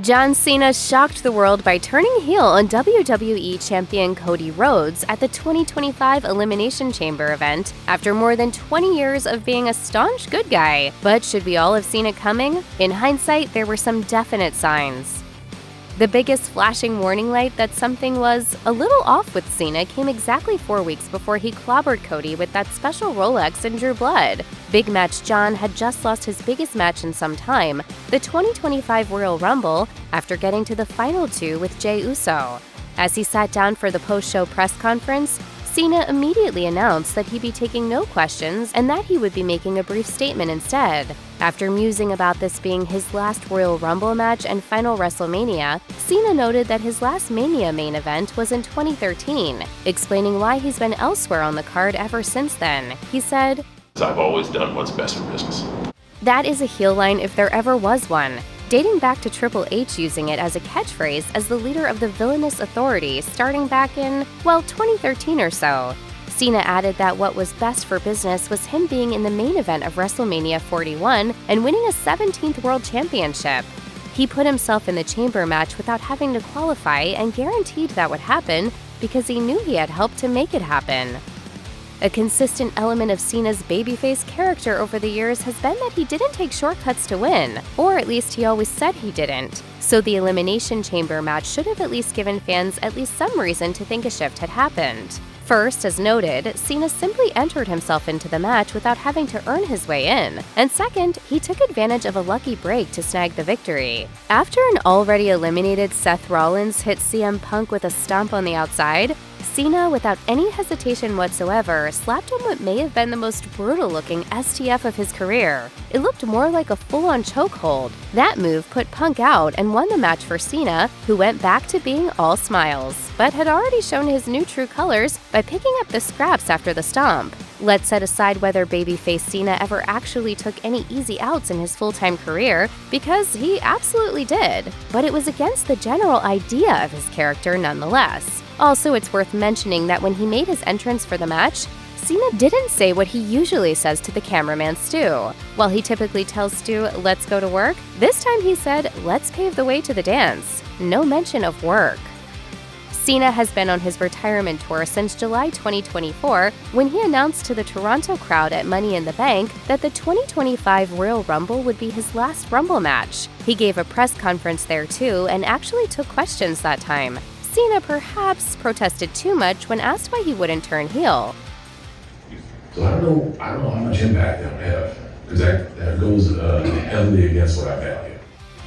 John Cena shocked the world by turning heel on WWE Champion Cody Rhodes at the 2025 Elimination Chamber event after more than 20 years of being a staunch good guy. But should we all have seen it coming? In hindsight, there were some definite signs. The biggest flashing warning light that something was a little off with Cena came exactly 4 weeks before he clobbered Cody with that special Rolex and drew blood. Big Match John had just lost his biggest match in some time, the 2025 Royal Rumble, after getting to the final two with Jey Uso. As he sat down for the post-show press conference, Cena immediately announced that he'd be taking no questions and that he would be making a brief statement instead. After musing about this being his last Royal Rumble match and final WrestleMania, Cena noted that his last Mania main event was in 2013, explaining why he's been elsewhere on the card ever since then. He said, "I've always done what's best for business." That is a heel line if there ever was one, dating back to Triple H using it as a catchphrase as the leader of the Villainous Authority starting back in, 2013 or so. Cena added that what was best for business was him being in the main event of WrestleMania 41 and winning a 17th World Championship. He put himself in the chamber match without having to qualify and guaranteed that would happen because he knew he had helped to make it happen. A consistent element of Cena's babyface character over the years has been that he didn't take shortcuts to win, or at least he always said he didn't. So the Elimination Chamber match should have at least given fans at least some reason to think a shift had happened. First, as noted, Cena simply entered himself into the match without having to earn his way in. And second, he took advantage of a lucky break to snag the victory. After an already eliminated Seth Rollins hit CM Punk with a stomp on the outside, Cena, without any hesitation whatsoever, slapped him what may have been the most brutal-looking STF of his career. It looked more like a full-on chokehold. That move put Punk out and won the match for Cena, who went back to being all smiles, but had already shown his new true colors by picking up the scraps after the stomp. Let's set aside whether babyface Cena ever actually took any easy outs in his full-time career, because he absolutely did. But it was against the general idea of his character nonetheless. Also, it's worth mentioning that when he made his entrance for the match, Cena didn't say what he usually says to the cameraman Stu. While he typically tells Stu, "Let's go to work," this time he said, "Let's pave the way to the dance." No mention of work. Cena has been on his retirement tour since July 2024, when he announced to the Toronto crowd at Money in the Bank that the 2025 Royal Rumble would be his last Rumble match. He gave a press conference there too and actually took questions that time. Cena perhaps protested too much when asked why he wouldn't turn heel. So I don't know how much impact that would have, because that goes heavily against what I value.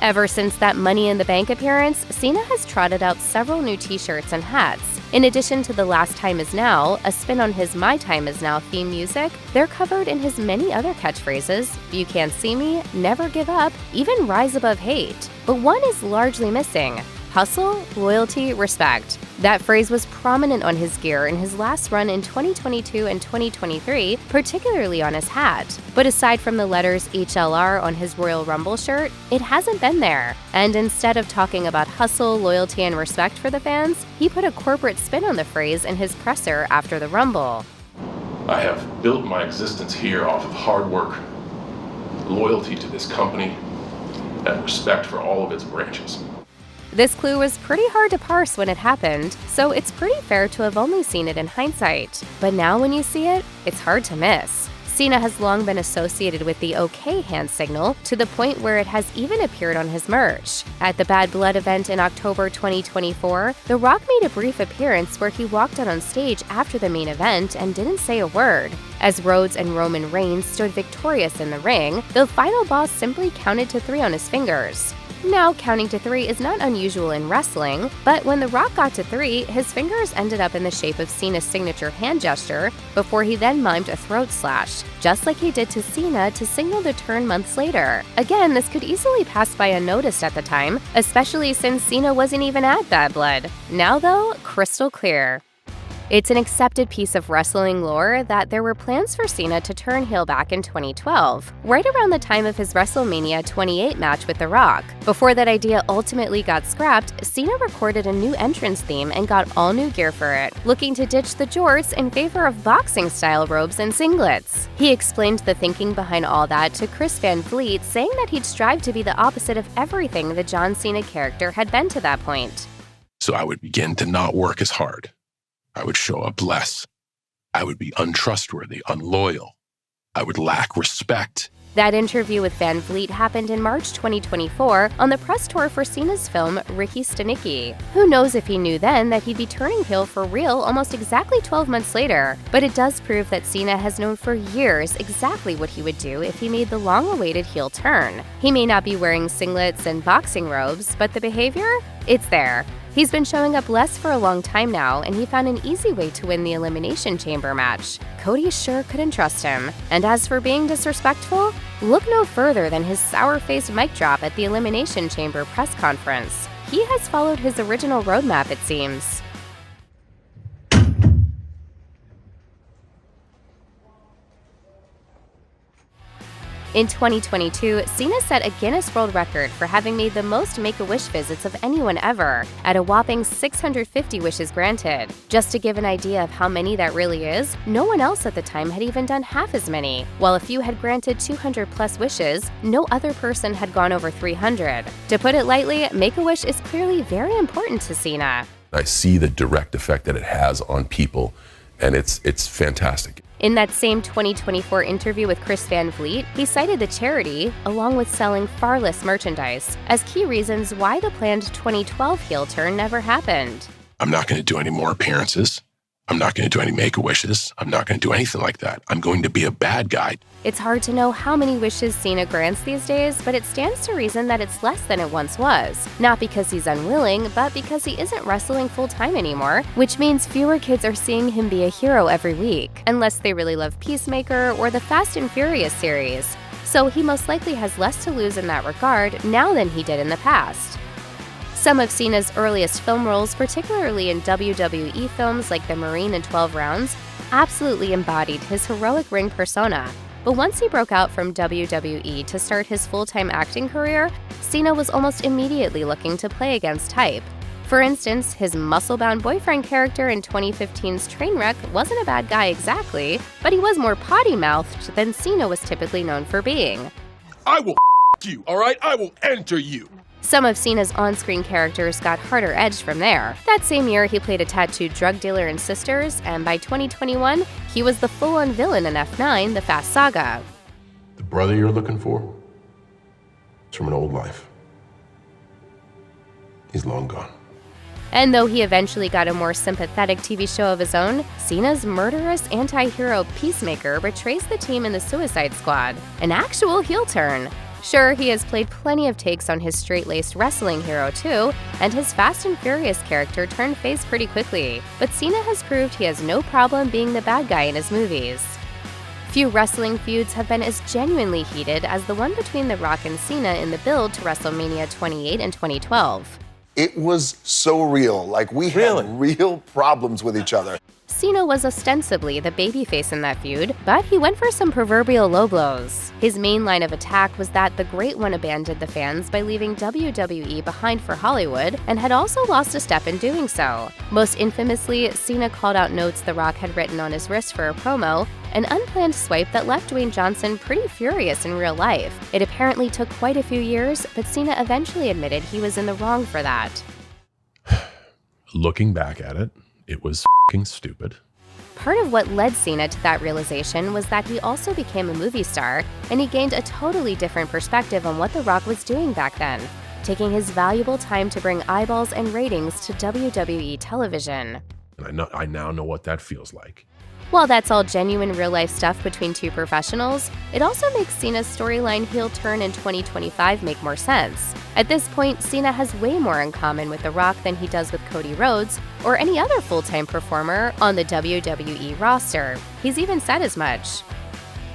Ever since that Money in the Bank appearance, Cena has trotted out several new t-shirts and hats. In addition to the Last Time Is Now, a spin on his My Time Is Now theme music, they're covered in his many other catchphrases: "You Can't See Me," "Never Give Up," even "Rise Above Hate." But one is largely missing: hustle, loyalty, respect. That phrase was prominent on his gear in his last run in 2022 and 2023, particularly on his hat. But aside from the letters HLR on his Royal Rumble shirt, it hasn't been there. And instead of talking about hustle, loyalty, and respect for the fans, he put a corporate spin on the phrase in his presser after the Rumble. "I have built my existence here off of hard work, loyalty to this company, and respect for all of its branches." This clue was pretty hard to parse when it happened, so it's pretty fair to have only seen it in hindsight. But now when you see it, it's hard to miss. Cena has long been associated with the OK hand signal, to the point where it has even appeared on his merch. At the Bad Blood event in October 2024, The Rock made a brief appearance where he walked out on stage after the main event and didn't say a word. As Rhodes and Roman Reigns stood victorious in the ring, the final boss simply counted to 3 on his fingers. Now, counting to 3 is not unusual in wrestling, but when The Rock got to 3, his fingers ended up in the shape of Cena's signature hand gesture before he then mimed a throat slash, just like he did to Cena to signal the turn months later. Again, this could easily pass by unnoticed at the time, especially since Cena wasn't even at Bad Blood. Now though, crystal clear. It's an accepted piece of wrestling lore that there were plans for Cena to turn heel back in 2012, right around the time of his WrestleMania 28 match with The Rock. Before that idea ultimately got scrapped, Cena recorded a new entrance theme and got all new gear for it, looking to ditch the jorts in favor of boxing-style robes and singlets. He explained the thinking behind all that to Chris Van Vliet, saying that he'd strive to be the opposite of everything the John Cena character had been to that point. So I would begin to not work as hard. I would show up less. I would be untrustworthy, unloyal. I would lack respect. That interview with Van Vliet happened in March 2024 on the press tour for Cena's film Ricky Stenicki. Who knows if he knew then that he'd be turning heel for real almost exactly 12 months later, but it does prove that Cena has known for years exactly what he would do if he made the long-awaited heel turn. He may not be wearing singlets and boxing robes, but the behavior? It's there. He's been showing up less for a long time now, and he found an easy way to win the Elimination Chamber match. Cody sure couldn't trust him. And as for being disrespectful, look no further than his sour-faced mic drop at the Elimination Chamber press conference. He has followed his original roadmap, it seems. In 2022, Cena set a Guinness World Record for having made the most Make-A-Wish visits of anyone ever, at a whopping 650 wishes granted. Just to give an idea of how many that really is, no one else at the time had even done half as many. While a few had granted 200-plus wishes, no other person had gone over 300. To put it lightly, Make-A-Wish is clearly very important to Cena. I see the direct effect that it has on people, and it's fantastic. In that same 2024 interview with Chris Van Vliet, he cited the charity, along with selling far less merchandise, as key reasons why the planned 2012 heel turn never happened. I'm not going to do any more appearances. I'm not going to do any Make-A-Wishes. I'm not going to do anything like that. I'm going to be a bad guy. It's hard to know how many wishes Cena grants these days, but it stands to reason that it's less than it once was. Not because he's unwilling, but because he isn't wrestling full-time anymore, which means fewer kids are seeing him be a hero every week, unless they really love Peacemaker or the Fast and Furious series. So he most likely has less to lose in that regard now than he did in the past. Some of Cena's earliest film roles, particularly in WWE films like The Marine and 12 Rounds, absolutely embodied his heroic ring persona. But once he broke out from WWE to start his full-time acting career, Cena was almost immediately looking to play against type. For instance, his muscle-bound boyfriend character in 2015's Trainwreck wasn't a bad guy exactly, but he was more potty-mouthed than Cena was typically known for being. I will you, all right? I will enter you. Some of Cena's on-screen characters got harder edged from there. That same year, he played a tattooed drug dealer in Sisters, and by 2021, he was the full-on villain in F9, The Fast Saga. The brother you're looking for is from an old life. He's long gone. And though he eventually got a more sympathetic TV show of his own, Cena's murderous anti-hero Peacemaker betrays the team in the Suicide Squad, an actual heel turn. Sure, he has played plenty of takes on his straight-laced wrestling hero too, and his Fast and Furious character turned face pretty quickly, but Cena has proved he has no problem being the bad guy in his movies. Few wrestling feuds have been as genuinely heated as the one between The Rock and Cena in the build to WrestleMania 28 and 2012. It was so real, like we had real problems with each other. Cena was ostensibly the babyface in that feud, but he went for some proverbial low blows. His main line of attack was that the Great One abandoned the fans by leaving WWE behind for Hollywood, and had also lost a step in doing so. Most infamously, Cena called out notes The Rock had written on his wrist for a promo, an unplanned swipe that left Dwayne Johnson pretty furious in real life. It apparently took quite a few years, but Cena eventually admitted he was in the wrong for that. Looking back at it, it was f***ing stupid. Part of what led Cena to that realization was that he also became a movie star, and he gained a totally different perspective on what The Rock was doing back then, taking his valuable time to bring eyeballs and ratings to WWE television. And I now know what that feels like. While that's all genuine real-life stuff between two professionals, it also makes Cena's storyline heel turn in 2025 make more sense. At this point, Cena has way more in common with The Rock than he does with Cody Rhodes or any other full-time performer on the WWE roster. He's even said as much.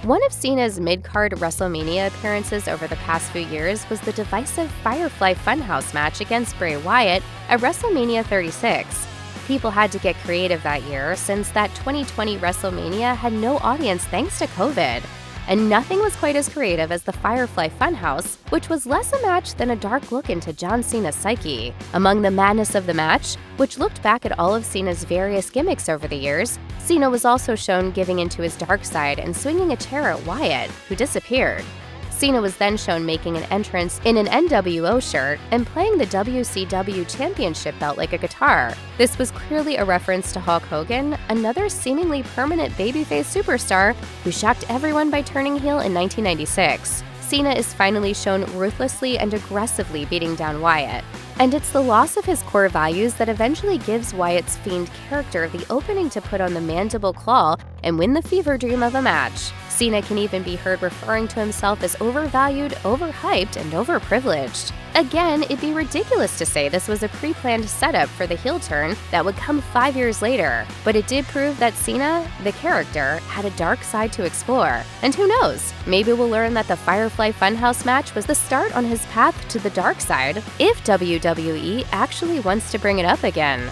One of Cena's mid-card WrestleMania appearances over the past few years was the divisive Firefly Funhouse match against Bray Wyatt at WrestleMania 36. People had to get creative that year since that 2020 WrestleMania had no audience thanks to COVID. And nothing was quite as creative as the Firefly Funhouse, which was less a match than a dark look into John Cena's psyche. Among the madness of the match, which looked back at all of Cena's various gimmicks over the years, Cena was also shown giving into his dark side and swinging a chair at Wyatt, who disappeared. Cena was then shown making an entrance in an NWO shirt and playing the WCW Championship belt like a guitar. This was clearly a reference to Hulk Hogan, another seemingly permanent babyface superstar who shocked everyone by turning heel in 1996. Cena is finally shown ruthlessly and aggressively beating down Wyatt. And it's the loss of his core values that eventually gives Wyatt's Fiend character the opening to put on the mandible claw and win the fever dream of a match. Cena can even be heard referring to himself as overvalued, overhyped, and overprivileged. Again, it'd be ridiculous to say this was a pre-planned setup for the heel turn that would come 5 years later, but it did prove that Cena, the character, had a dark side to explore. And who knows, maybe we'll learn that the Firefly Funhouse match was the start on his path to the dark side, if WWE actually wants to bring it up again.